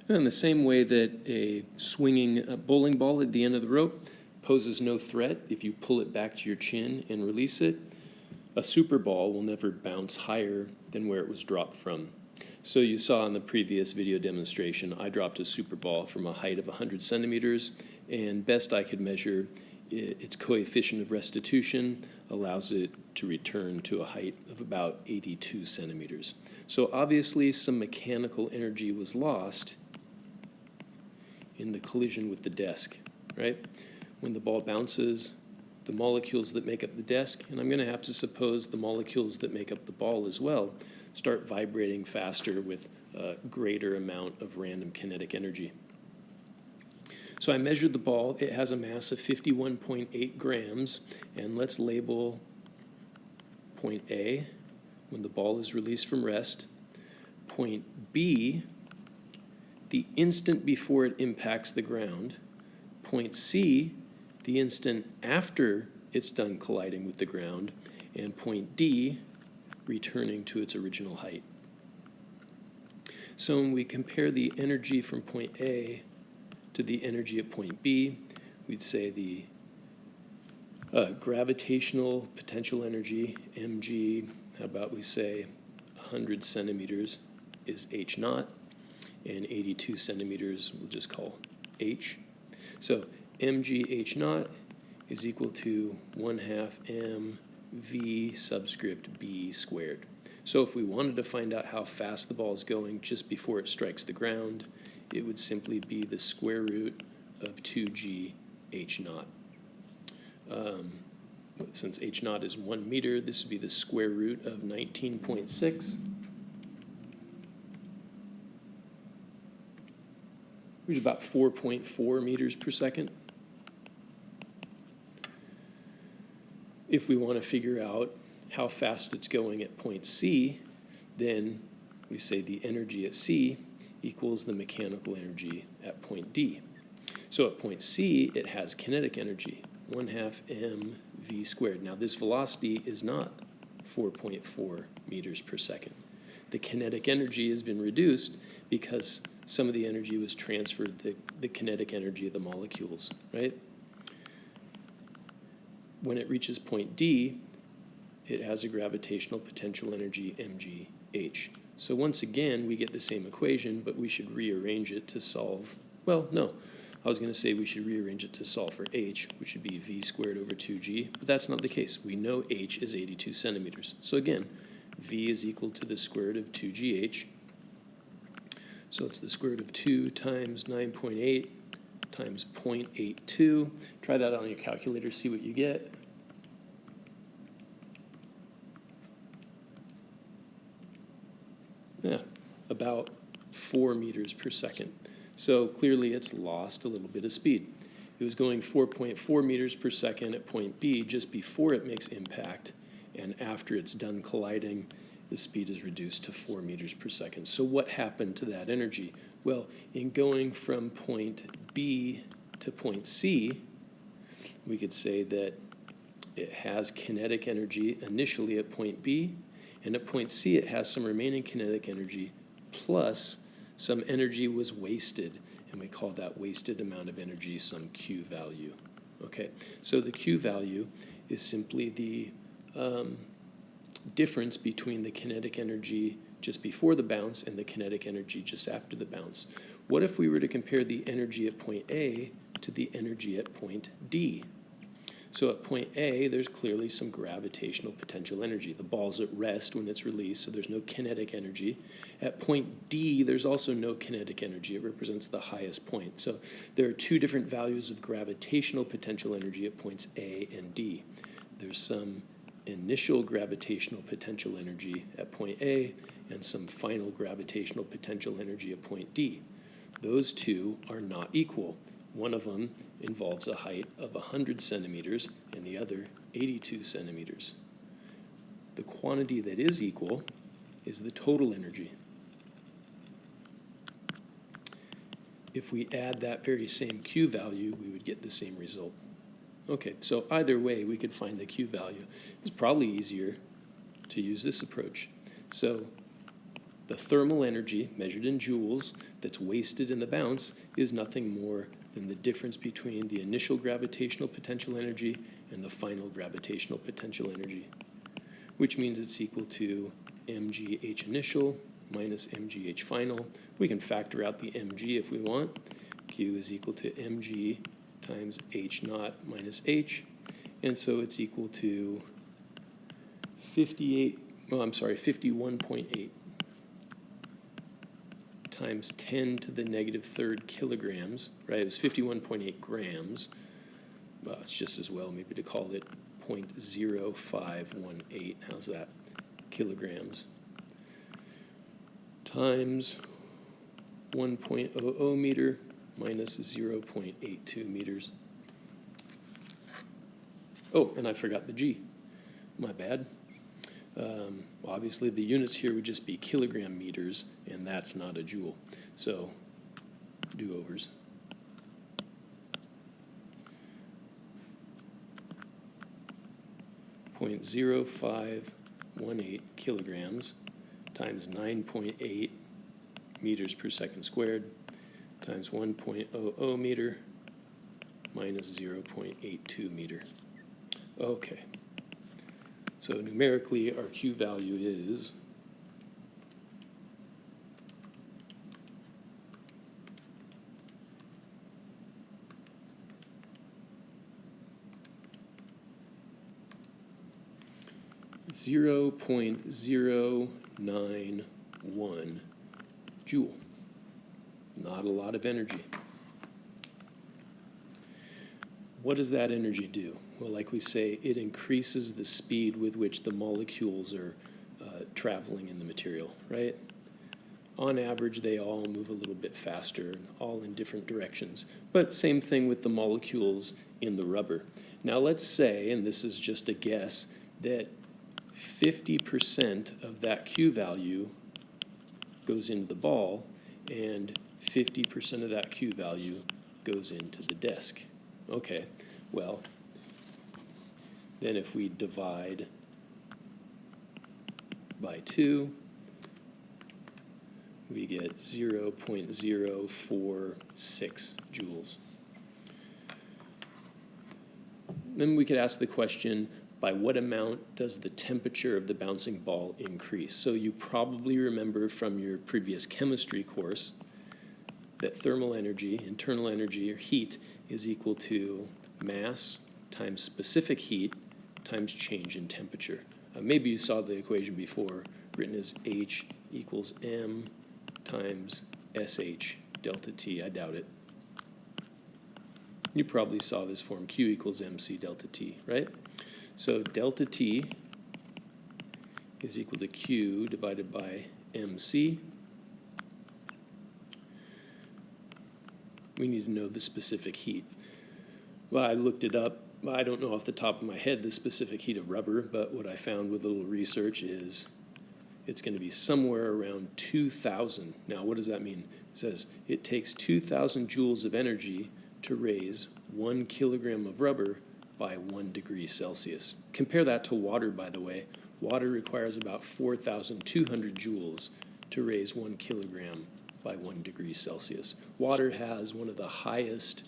In the same way that a swinging bowling ball at the end of the rope poses no threat if you pull it back to your chin and release it, a super ball will never bounce higher than where it was dropped from. So you saw in the previous video demonstration, I dropped a super ball from a height of 100 centimeters, and best I could measure, its coefficient of restitution allows it to return to a height of about 82 centimeters. So obviously some mechanical energy was lost in the collision with the desk, right? When the ball bounces, the molecules that make up the desk, and I'm going to have to suppose the molecules that make up the ball as well, start vibrating faster with a greater amount of random kinetic energy. So I measured the ball. It has a mass of 51.8 grams, and let's label point A when the ball is released from rest. Point B, the instant before it impacts the ground. Point C, the instant after it's done colliding with the ground. And point D, returning to its original height. So when we compare the energy from point A to the energy at point B, we'd say the gravitational potential energy, mg, how about we say 100 centimeters is h naught, and 82 centimeters we'll just call h. So mg h naught is equal to 1/2 m v subscript b squared. So if we wanted to find out how fast the ball is going just before it strikes the ground, it would simply be the square root of 2g h naught. Since h naught is 1 meter, this would be the square root of 19.6, which is about 4.4 meters per second. If we want to figure out how fast it's going at point C, then we say the energy at C equals the mechanical energy at point D. So at point C, it has kinetic energy, 1/2 mv squared. Now this velocity is not 4.4 meters per second. The kinetic energy has been reduced because some of the energy was transferred, the kinetic energy of the molecules, right? When it reaches point D, it has a gravitational potential energy mgh. So once again, we get the same equation, but we should rearrange it to solve, well, no. I was going to say we should rearrange it to solve for h, which would be v squared over 2g, but that's not the case. We know h is 82 centimeters. So again, v is equal to the square root of 2gh. So it's the square root of 2 times 9.8 times 0.82. Try that on your calculator, see what you get. Yeah, about 4 meters per second. So clearly it's lost a little bit of speed. It was going 4.4 meters per second at point B just before it makes impact, and after it's done colliding, the speed is reduced to 4 meters per second. So what happened to that energy? Well, in going from point B to point C, we could say that it has kinetic energy initially at point B, and at point C it has some remaining kinetic energy plus some energy was wasted, and we call that wasted amount of energy some Q value. Okay, so the Q value is simply the difference between the kinetic energy just before the bounce and the kinetic energy just after the bounce. What if we were to compare the energy at point A to the energy at point D? So at point A, there's clearly some gravitational potential energy. The ball's at rest when it's released, so there's no kinetic energy. At point D, there's also no kinetic energy. It represents the highest point. So there are two different values of gravitational potential energy at points A and D. There's some initial gravitational potential energy at point A and some final gravitational potential energy at point D. Those two are not equal. One of them involves a height of 100 centimeters and the other 82 centimeters. The quantity that is equal is the total energy. If we add that very same Q value, we would get the same result. Okay, so either way, we could find the Q value. It's probably easier to use this approach. So The thermal energy, measured in joules, that's wasted in the bounce is nothing more than the difference between the initial gravitational potential energy and the final gravitational potential energy, which means it's equal to mgh initial minus mgh final. We can factor out the mg if we want. Q is equal to mg times h naught minus h, and so it's equal to 51.8 times 10 to the negative third kilograms, right? It was 51.8 grams. Well, it's just as well maybe to call it 0.0518. How's that? Kilograms times 1.00 meter minus 0.82 meters. Oh, and I forgot the G. My bad. Obviously, the units here would just be kilogram meters, and that's not a joule. So, do-overs. .0518 kilograms times 9.8 meters per second squared times 1.00 meter minus 0.82 meter. Okay. So numerically, our Q value is 0.091 joule. Not a lot of energy. What does that energy do? Well, like we say, it increases the speed with which the molecules are traveling in the material, right? On average, they all move a little bit faster, all in different directions. But same thing with the molecules in the rubber. Now let's say, and this is just a guess, that 50% of that Q value goes into the ball, and 50% of that Q value goes into the desk. Okay, well, then if we divide by 2, we get 0.046 joules. Then we could ask the question, by what amount does the temperature of the bouncing ball increase? So you probably remember from your previous chemistry course that thermal energy, internal energy, or heat, is equal to mass times specific heat times change in temperature. Maybe you saw the equation before, written as H equals M times SH delta T. I doubt it. You probably saw this form, Q equals MC delta T, right? So delta T is equal to Q divided by MC. We need to know the specific heat. Well, I looked it up. I don't know off the top of my head the specific heat of rubber, but what I found with a little research is it's going to be somewhere around 2,000. Now, what does that mean? It says it takes 2,000 joules of energy to raise 1 kilogram of rubber by 1 degree Celsius. Compare that to water, by the way. Water requires about 4,200 joules to raise 1 kilogram by 1 degree Celsius. Water has one of the highest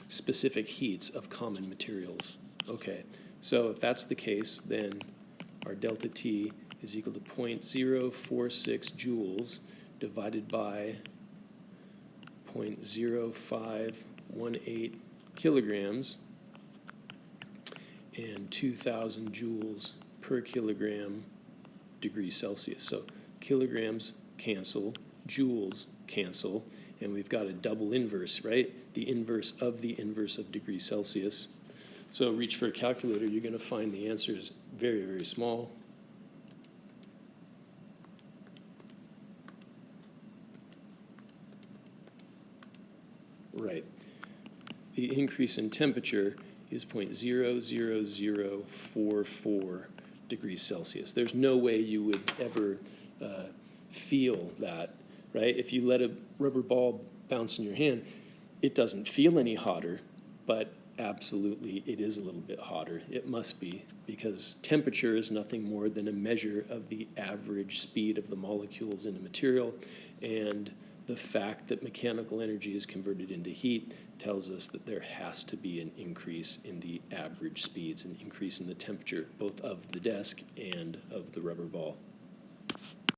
specific heats of common materials. Okay, so if that's the case, then our delta T is equal to 0.046 joules divided by 0.0518 kilograms and 2,000 joules per kilogram degrees Celsius. So kilograms cancel, joules cancel, and we've got a double inverse, right? The inverse of degrees Celsius. So reach for a calculator, you're going to find the answer is very, very small. Right. The increase in temperature is 0.00044 degrees Celsius. There's no way you would ever feel that, right? If you let a rubber ball bounce in your hand, it doesn't feel any hotter, but absolutely, it is a little bit hotter. It must be, because temperature is nothing more than a measure of the average speed of the molecules in a material, and the fact that mechanical energy is converted into heat tells us that there has to be an increase in the average speeds, an increase in the temperature, both of the desk and of the rubber ball.